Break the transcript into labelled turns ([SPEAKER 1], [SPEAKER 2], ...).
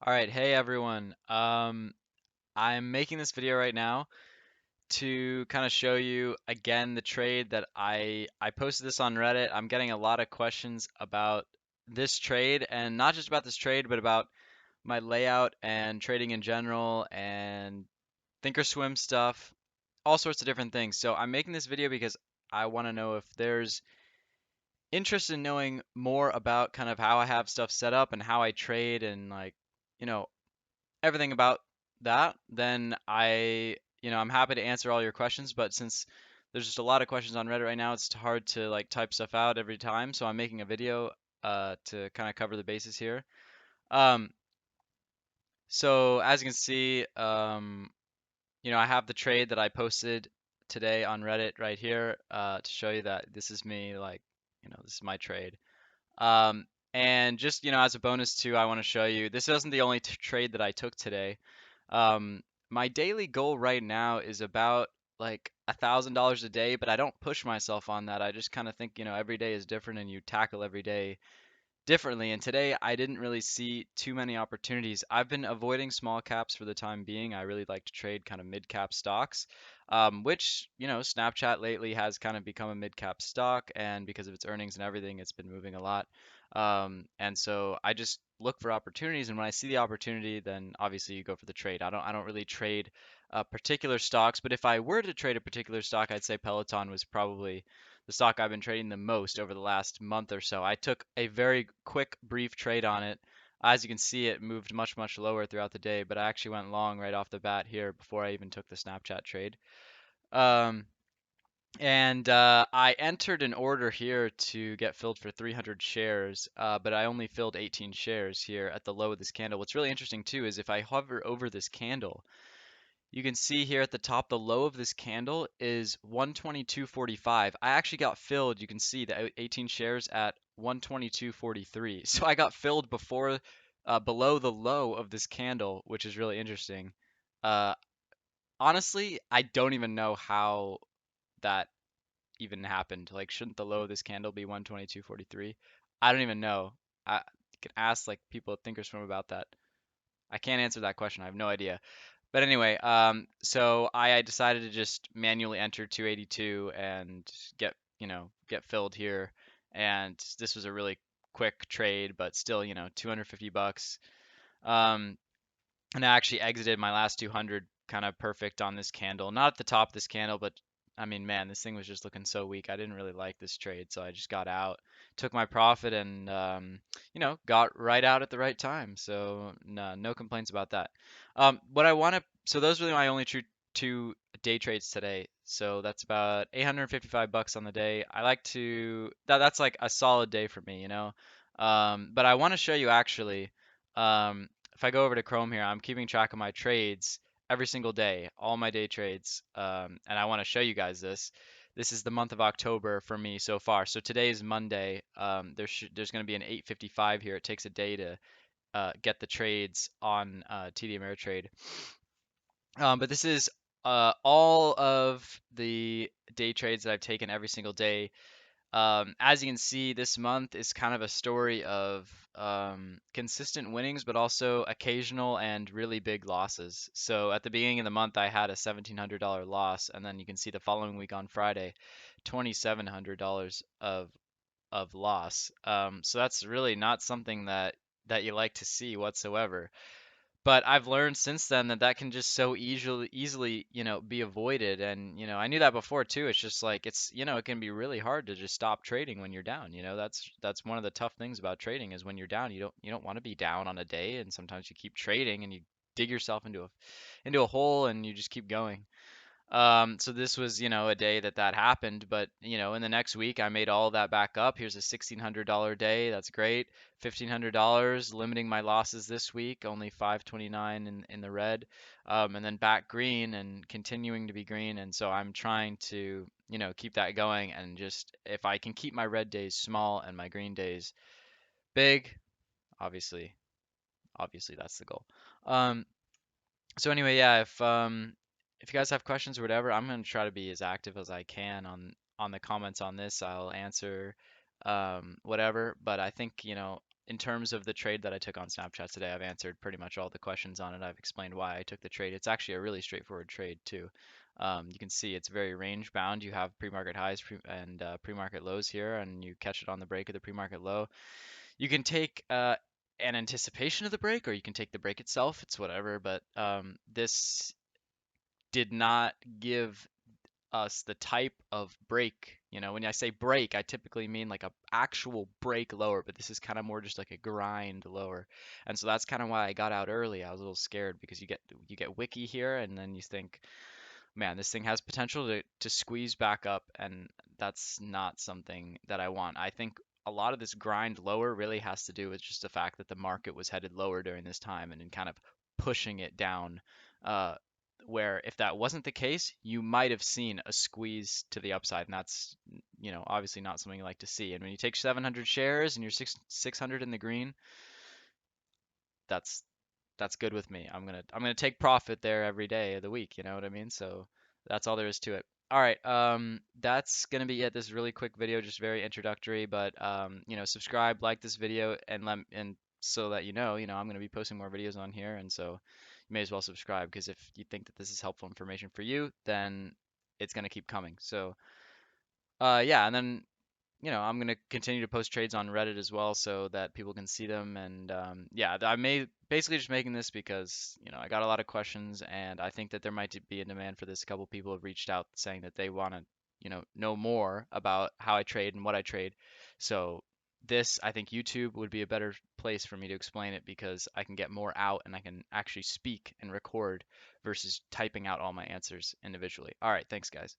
[SPEAKER 1] All right, hey everyone. I'm making this video right now to kind of show you again the trade that I posted this on Reddit. I'm getting a lot of questions about this trade and not just about this trade, but about my layout and trading in general and thinkorswim stuff, all sorts of different things. So I'm making this video because I want to know if there's interest in knowing more about kind of how I have stuff set up and how I trade and like, you know, everything about that, then I'm happy to answer all your questions. But since there's just a lot of questions on Reddit right now, it's hard to like type stuff out every time. So I'm making a video to kind of cover the bases here. Um, so as you can see, I have the trade that I posted today on Reddit right here to show you that this is me, like, this is my trade. Um, and just, as a bonus too, I want to show you, this wasn't the only trade that I took today. Um, my daily goal right now is about like $1,000 a day, but I don't push myself on that. I just kind of think, every day is different and you tackle every day differently. And today I didn't really see too many opportunities. I've been avoiding small caps for the time being. I really like to trade kind of mid cap stocks, which, Snapchat lately has kind of become a mid cap stock. And because of its earnings and everything, it's been moving a lot. And so I just look for opportunities. And when I see the opportunity, then obviously you go for the trade. I don't really trade particular stocks, but if I were to trade a particular stock, I'd say Peloton was probably the stock I've been trading the most over the last month or so. I took a very quick, brief trade on it. As you can see, it moved much, much lower throughout the day, but I actually went long right off the bat here before I even took the Snapchat trade. Um, and I entered an order here to get filled for 300 shares, but I only filled 18 shares here at the low of this candle. What's really interesting too is if I hover over this candle, you can see here at the top, the low of this candle is 122.45. I actually got filled. You can see the 18 shares at 122.43. So I got filled below the low of this candle, which is really interesting. Uh, Honestly, I don't even know how that even happened. Like, shouldn't the low of this candle be 122.43? I don't even know. You can ask like people at Thinkorswim about that. I can't answer that question. I have no idea. But anyway, so I decided to just manually enter 282 and get filled here. And this was a really quick trade, but still, 250 bucks. Um, and I actually exited my last 200 kind of perfect on this candle. Not at the top of this candle, but I mean, man, this thing was just looking so weak. I didn't really like this trade, so I just got out, took my profit, and got right out at the right time. So no complaints about that. What I want to, so those were my only true two day trades today. So that's about 855 bucks on the day. I like to that's like a solid day for me, you know. But I want to show you actually. If I go over to Chrome here, I'm keeping track of my trades every single day, all my day trades, and I want to show you guys this. This is the month of October for me so far. So today is Monday. There's going to be an 8:55 here. It takes a day to get the trades on TD Ameritrade. But this is all of the day trades that I've taken every single day. As you can see, this month is kind of a story of consistent winnings, but also occasional and really big losses. So at the beginning of the month, I had a $1,700 loss, and then you can see the following week on Friday, $2,700 of loss. So that's really not something that you like to see whatsoever. But I've learned since then that that can just so easily, be avoided. And, I knew that before too. It's just like it can be really hard to just stop trading when you're down. That's one of the tough things about trading is when you're down, you don't want to be down on a day, and sometimes you keep trading and you dig yourself into a hole and you just keep going. So this was, a day that happened, but in the next week I made all of that back up. Here's a $1,600 day. That's great. $1,500, limiting my losses this week, only 529 in the red, and then back green and continuing to be green. And so I'm trying to, keep that going, and just if I can keep my red days small and my green days big, obviously, obviously that's the goal. Um, so anyway, yeah, if you guys have questions or whatever, I'm gonna try to be as active as I can on the comments on this. I'll answer whatever, but I think, in terms of the trade that I took on Snapchat today, I've answered pretty much all the questions on it. I've explained why I took the trade. It's actually a really straightforward trade too. You can see it's very range bound. You have pre-market highs and pre-market lows here, and you catch it on the break of the pre-market low. You can take an anticipation of the break, or you can take the break itself. It's whatever, but this did not give us the type of break. You know, when I say break, I typically mean like a actual break lower, but this is kind of more just like a grind lower. And so that's kind of why I got out early. I was a little scared because you get wiki here, and then you think, man, this thing has potential to squeeze back up, and that's not something that I want. I think a lot of this grind lower really has to do with just the fact that the market was headed lower during this time and then kind of pushing it down. Uh, where if that wasn't the case, you might have seen a squeeze to the upside, and that's, obviously not something you like to see. And when you take 700 shares and you're 600 in the green, that's that's good with me. I'm gonna take profit there every day of the week, you know what I mean? So that's all there is to it. All right, that's gonna be it. This is really quick video, just very introductory, but subscribe, like this video, and so that I'm gonna be posting more videos on here, and so you may as well subscribe because if you think that this is helpful information for you, then it's gonna keep coming. So yeah, and then I'm gonna continue to post trades on Reddit as well so that people can see them. And yeah, I may basically just making this because I got a lot of questions and I think that there might be a demand for this. A couple people have reached out saying that they want to know more about how I trade and what I trade. So this, I think YouTube would be a better place for me to explain it because I can get more out and I can actually speak and record versus typing out all my answers individually. All right, thanks guys.